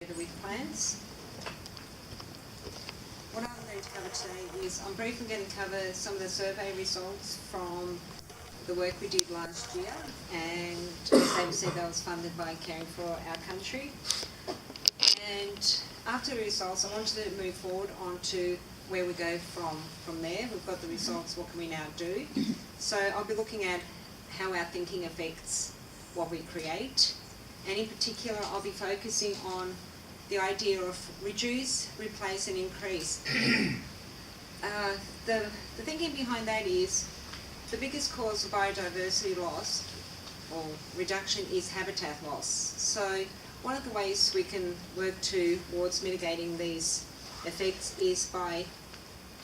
with plants. What I'm going to cover today is I'm briefly going to cover some of the survey results from the work we did last year, and as David said, that was funded by Caring for Our Country. And after the results, I wanted to move forward onto where we go from there. We've got the results, what can we now do? So I'll be looking at how our thinking affects what we create, and in particular I'll be focusing on the idea of reduce, replace and increase. The thinking behind that is the biggest cause of biodiversity loss or reduction is habitat loss. So one of the ways we can work towards mitigating these effects is by,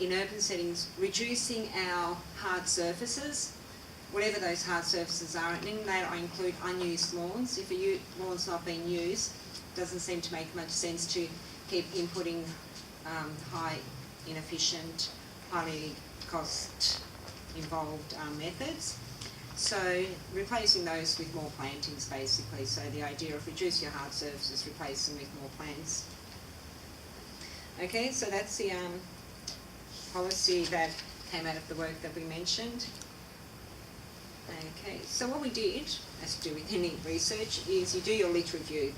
in urban settings, reducing our hard surfaces, whatever those hard surfaces are, and in that I include unused lawns. If a lawn's not being used, it doesn't seem to make much sense to keep inputting high, inefficient, highly cost-involved methods. So replacing those with more plantings, basically. So the idea of reduce your hard surfaces, replace them with more plants. Okay, so that's the policy that came out of the work that we mentioned. Okay, so what we did, as to do with any research, is you do your lit review.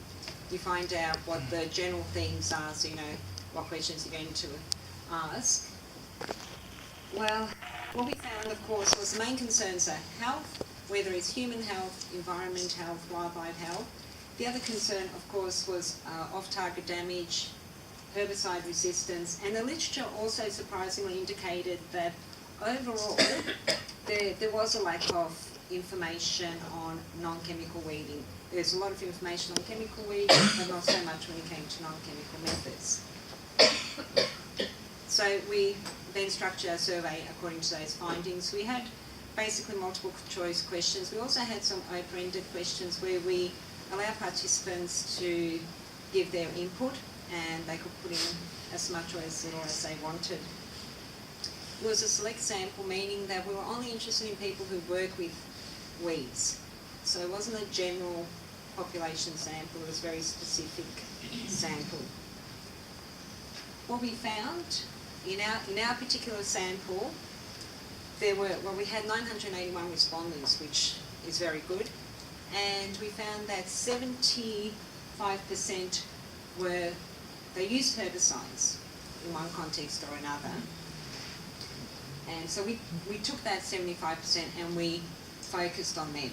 You find out what the general themes are, so you know what questions you're going to ask. Well, what we found, of course, was the main concerns are health, whether it's human health, environment health, wildlife health. The other concern, of course, was off-target damage, herbicide resistance, and the literature also surprisingly indicated that overall there was a lack of information on non-chemical weeding. There's a lot of information on chemical weeding, but not so much when it came to non-chemical methods. So we then structured our survey according to those findings. We had basically multiple choice questions. We also had some open-ended questions where we allow participants to give their input, and they could put in as much or as little as they wanted. It was a select sample, meaning that we were only interested in people who work with weeds. So it wasn't a general population sample, it was a very specific sample. What we found in our particular sample, we had 981 respondents, which is very good, and we found that 75% they used herbicides in one context or another. And so we took that 75% and we focused on them.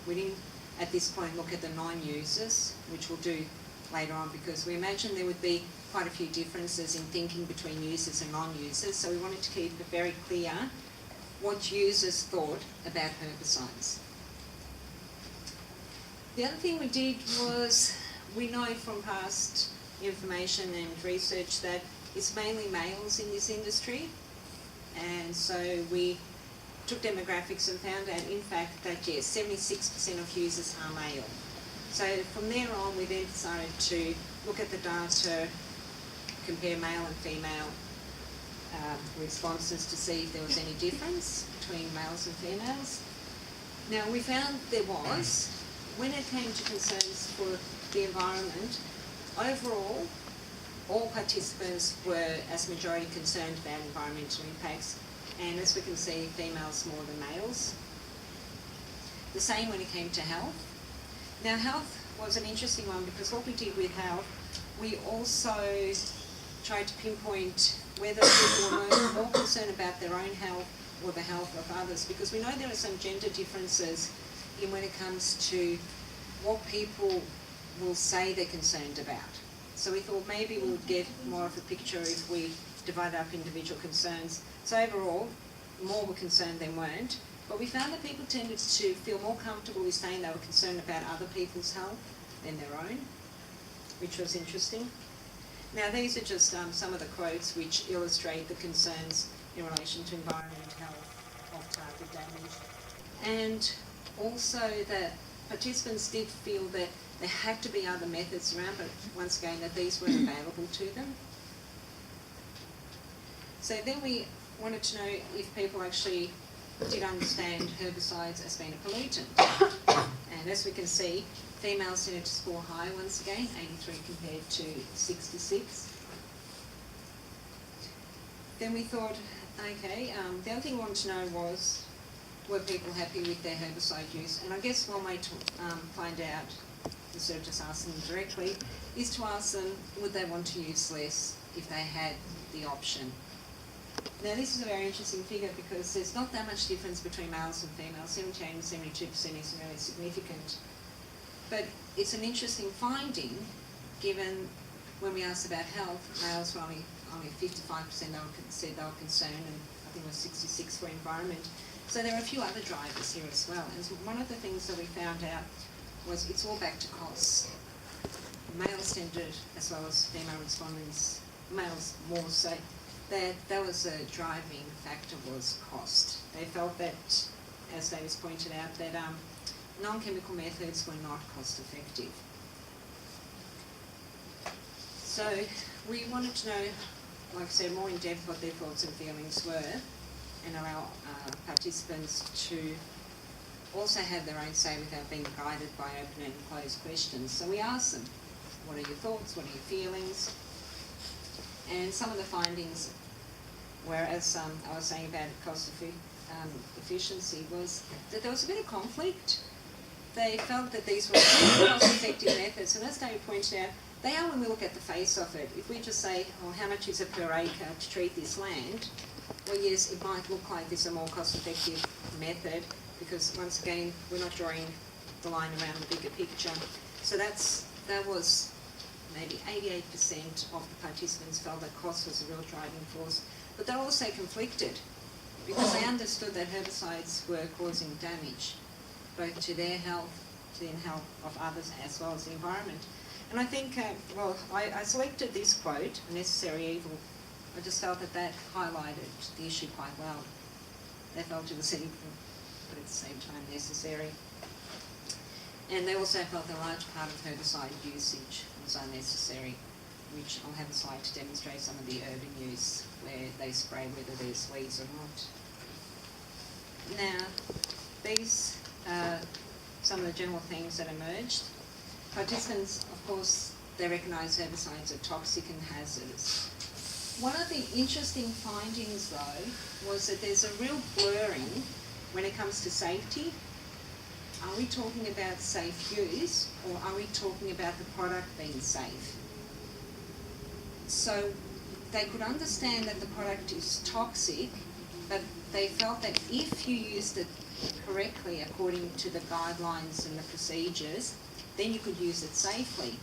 We didn't, at this point, look at the non-users, which we'll do later on, because we imagine there would be quite a few differences in thinking between users and non-users, so we wanted to keep it very clear what users thought about herbicides. The other thing we did was, we know from past information and research that it's mainly males in this industry, and so we took demographics and found out in fact that yes, 76% of users are male. So from there on we then decided to look at the data, compare male and female responses to see if there was any difference between males and females. Now we found there was. When it came to concerns for the environment, overall all participants were as majority concerned about environmental impacts, and as we can see, females more than males. The same when it came to health. Now health was an interesting one because what we did with health, we also tried to pinpoint whether people were more concerned about their own health or the health of others, because we know there are some gender differences in when it comes to what people will say they're concerned about. So we thought maybe we would get more of a picture if we divided up individual concerns. So overall, more were concerned than weren't. But we found that people tended to feel more comfortable with saying they were concerned about other people's health than their own, which was interesting. Now these are just some of the quotes which illustrate the concerns in relation to environment, health, off-target damage. And also that participants did feel that there had to be other methods around, but once again that these weren't available to them. So then we wanted to know if people actually did understand herbicides as being a pollutant. And as we can see, Females tended to score high once again, 83 compared to 66. Then we thought, okay, the other thing we wanted to know was, were people happy with their herbicide use? And I guess one way to find out, instead of just asking them directly, is to ask them, would they want to use less if they had the option? Now this is a very interesting figure because there's not that much difference between males and females. 78 and 72% isn't really significant. But it's an interesting finding given when we asked about health, males were only 55% said they were concerned, and I think it was 66 for environment. So there are a few other drivers here as well. And so one of the things that we found out was it's all back to costs. Males tended, as well as female respondents, males more so, that was a driving factor was cost. They felt that, as Davis pointed out, that non-chemical methods were not cost effective. So we wanted to know, like I said, more in depth what their thoughts and feelings were, and allow participants to also have their own say without being guided by open and closed questions. So we asked them, what are your thoughts, what are your feelings? And some of the findings were, as I was saying about cost efficiency, was that there was a bit of conflict. They felt that these were cost-effective methods, and as David pointed out, they are when we look at the face of it. If we just say, oh, how much is it per acre to treat this land? Well, yes, it might look like this is a more cost-effective method because, once again, we're not drawing the line around the bigger picture. So that was maybe 88% of the participants felt that cost was a real driving force. But they're also conflicted because they understood that herbicides were causing damage, both to their health, to the health of others, as well as the environment. And I think, I selected this quote, "A necessary evil." I just felt that highlighted the issue quite well. They felt it was evil, but at the same time necessary. And they also felt that a large part of herbicide usage was unnecessary, which I'll have a slide to demonstrate some of the urban use where they spray whether there's weeds or not. Now, these are some of the general themes that emerged. Participants, of course, they recognise herbicides are toxic and hazardous. One of the interesting findings, though, was that there's a real blurring when it comes to safety. Are we talking about safe use, or are we talking about the product being safe? So they could understand that the product is toxic, but they felt that if you used it correctly according to the guidelines and the procedures, then you could use it safely.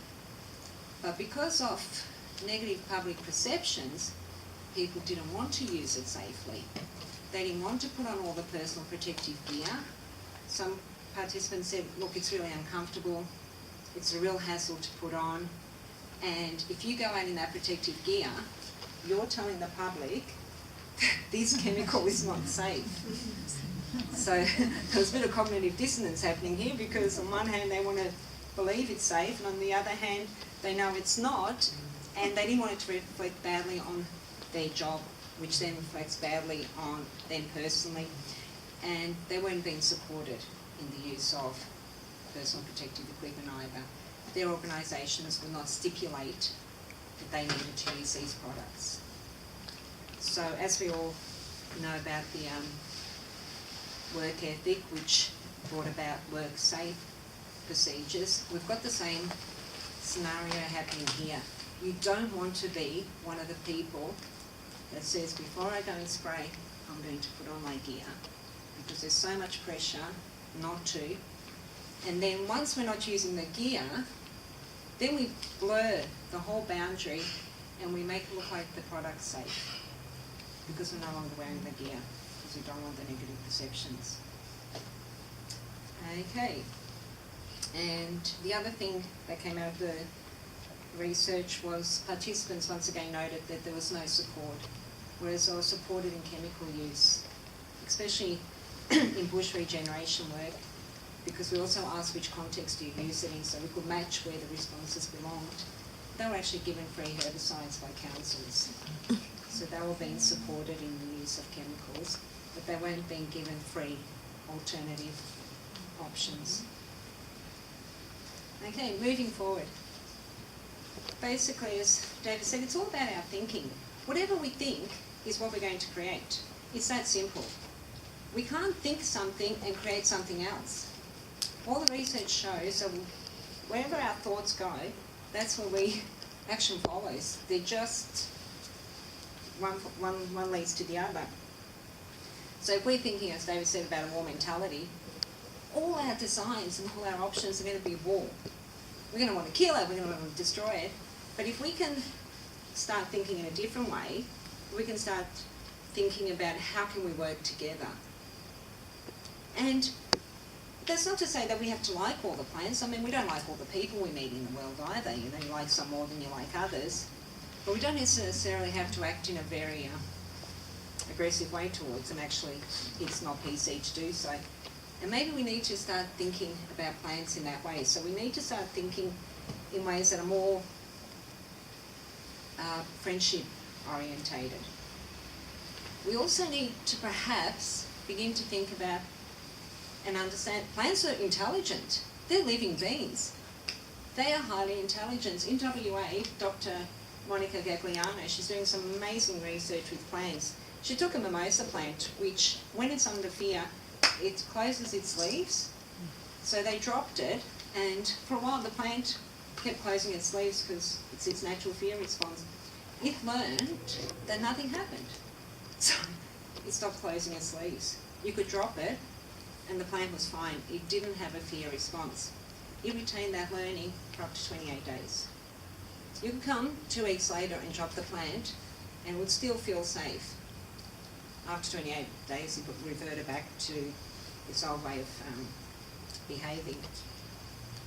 But because of negative public perceptions, people didn't want to use it safely. They didn't want to put on all the personal protective gear. Some participants said, look, it's really uncomfortable, it's a real hassle to put on, and if you go out in that protective gear, you're telling the public this chemical is not safe. So there's a bit of cognitive dissonance happening here because on one hand they want to believe it's safe, and on the other hand they know it's not, and they didn't want it to reflect badly on their job, which then reflects badly on them personally, and they weren't being supported in the use of personal protective equipment either. Their organisations would not stipulate that they needed to use these products. So as we all know about the work ethic, which brought about work safe procedures, we've got the same scenario happening here. You don't want to be one of the people that says, before I go and spray, I'm going to put on my gear, because there's so much pressure not to. And then once we're not using the gear, then we blur the whole boundary and we make it look like the product's safe, because we're no longer wearing the gear, because we don't want the negative perceptions. Okay. And the other thing that came out of the research was participants once again noted that there was no support, whereas they were supported in chemical use, especially in bush regeneration work, because we also asked which context do you use it in, so we could match where the responses belonged. They were actually given free herbicides by councils, so they were being supported in the use of chemicals, but they weren't being given free alternative options. Okay, moving forward. Basically, as David said, it's all about our thinking. Whatever we think is what we're going to create. It's that simple. We can't think something and create something else. All the research shows that wherever our thoughts go, that's where action follows. They're just one leads to the other. So if we're thinking, as David said, about a war mentality, all our designs and all our options are going to be war. We're going to want to kill it, we're going to want to destroy it. But if we can start thinking in a different way, we can start thinking about how can we work together. And that's not to say that we have to like all the plants. I mean, we don't like all the people we meet in the world either. You know, you like some more than you like others. But we don't necessarily have to act in a very aggressive way towards them. Actually, it's not PC to do so. And maybe we need to start thinking about plants in that way. So we need to start thinking in ways that are more friendship orientated. We also need to perhaps begin to think about and understand plants are intelligent. They're living beings. They are highly intelligent. In WA, Dr. Monica Gagliano, she's doing some amazing research with plants. She took a mimosa plant, which when it's under fear, it closes its leaves. So they dropped it, and for a while the plant kept closing its leaves because it's its natural fear response. It learned that nothing happened. So it stopped closing its leaves. You could drop it, and the plant was fine. It didn't have a fear response. It retained that learning for up to 28 days. You could come 2 weeks later and drop the plant, and it would still feel safe. After 28 days, it would revert back to its old way of behaving.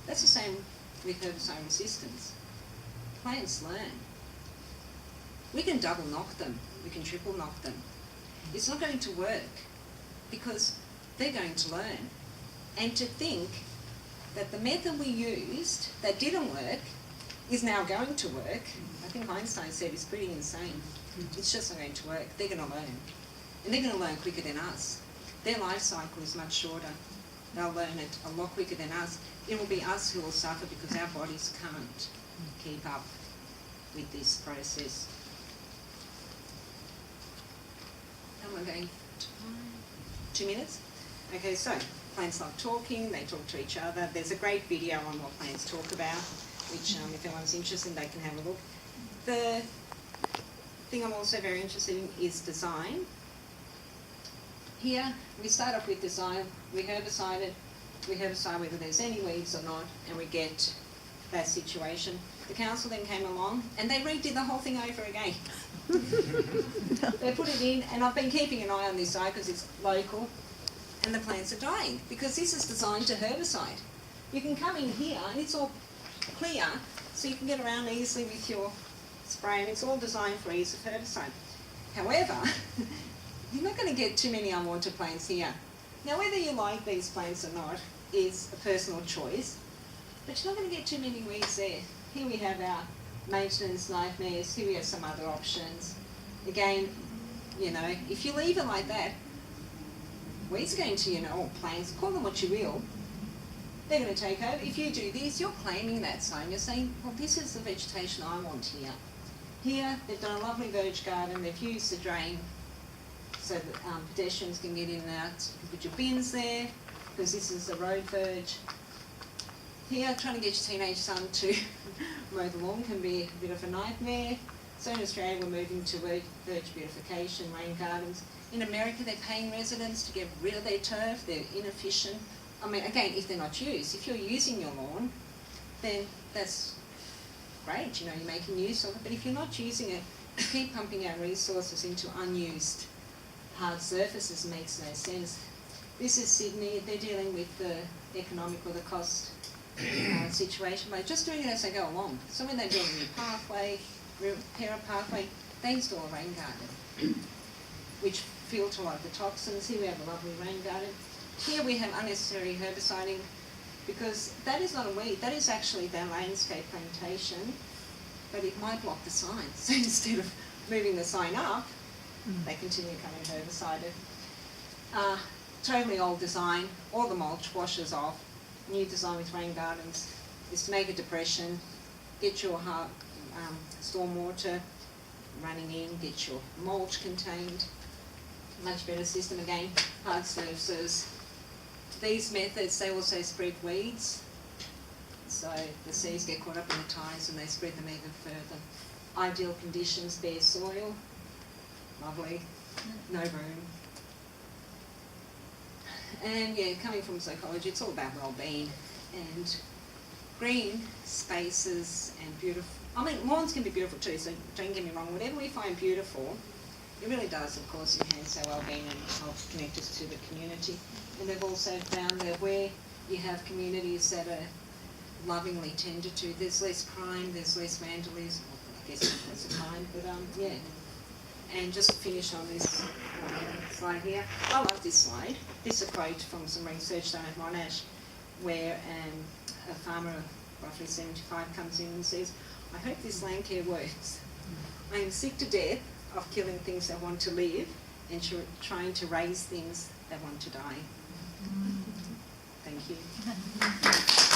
That's the same with herbicide resistance. Plants learn. We can double knock them, we can triple knock them. It's not going to work because they're going to learn. And to think that the method we used that didn't work is now going to work, I think Einstein said is pretty insane. It's just not going to work. They're going to learn. And they're going to learn quicker than us. Their life cycle is much shorter. They'll learn it a lot quicker than us. It will be us who will suffer because our bodies can't keep up with this process. Am I going to 2 minutes? Okay, so plants like talking, they talk to each other. There's a great video on what plants talk about, which if anyone's interested, they can have a look. The thing I'm also very interested in is design. Here, we start off with design, we herbicide it, we herbicide whether there's any weeds or not, and we get that situation. The council then came along and they redid the whole thing over again. They put it in, and I've been keeping an eye on this side because it's local, and the plants are dying because this is designed to herbicide. You can come in here and it's all clear, so you can get around easily with your spray, and it's all designed for ease of herbicide. However, you're not going to get too many unwanted plants here. Now, whether you like these plants or not is a personal choice, but you're not going to get too many weeds there. Here we have our maintenance nightmares, here we have some other options. Again, you know, if you leave it like that, weeds are going to, or plants, call them what you will, they're going to take over. If you do this, you're claiming that zone. You're saying, well, this is the vegetation I want here. Here, they've done a lovely verge garden, they've used the drain so that pedestrians can get in and out. You can put your bins there, because this is the road verge. Here, trying to get your teenage son to mow the lawn can be a bit of a nightmare. So in Australia, we're moving to verge beautification, rain gardens. In America, they're paying residents to get rid of their turf. They're inefficient. I mean, again, if they're not used. If you're using your lawn, then that's great, you're making use of it. But if you're not using it, you keep pumping our resources into unused hard surfaces. Makes no sense. This is Sydney. They're dealing with the economic or the cost situation by just doing it as they go along. So when they build a new pathway, repair a pathway, they install a rain garden, which filter a lot of the toxins. Here we have a lovely rain garden. Here we have unnecessary herbiciding, because that is not a weed, that is actually their landscape plantation, but it might block the sign. So instead of moving the sign up, they continue coming herbicided. Totally old design, all the mulch washes off, new design with rain gardens, is to make a depression, get your stormwater running in, get your mulch contained. Much better system again, hard surfaces. These methods, they also spread weeds. So the seeds get caught up in the ties and they spread them even further. Ideal conditions, bare soil, lovely, no room. And yeah, coming from psychology, it's all about well-being and green spaces and beautiful. I mean, lawns can be beautiful too, so don't get me wrong. Whatever we find beautiful, it really does, of course, enhance our well-being and help connect us to the community. And they've also found that where you have communities that are lovingly tended to, there's less crime, there's less vandalism. I guess that's a crime, but yeah. And just to finish on this slide here, I love this slide. This is a quote from some research done at Monash, where a farmer of roughly 75 comes in and says, "I hope this land care works. I am sick to death of killing things that want to live and trying to raise things that want to die." Thank you.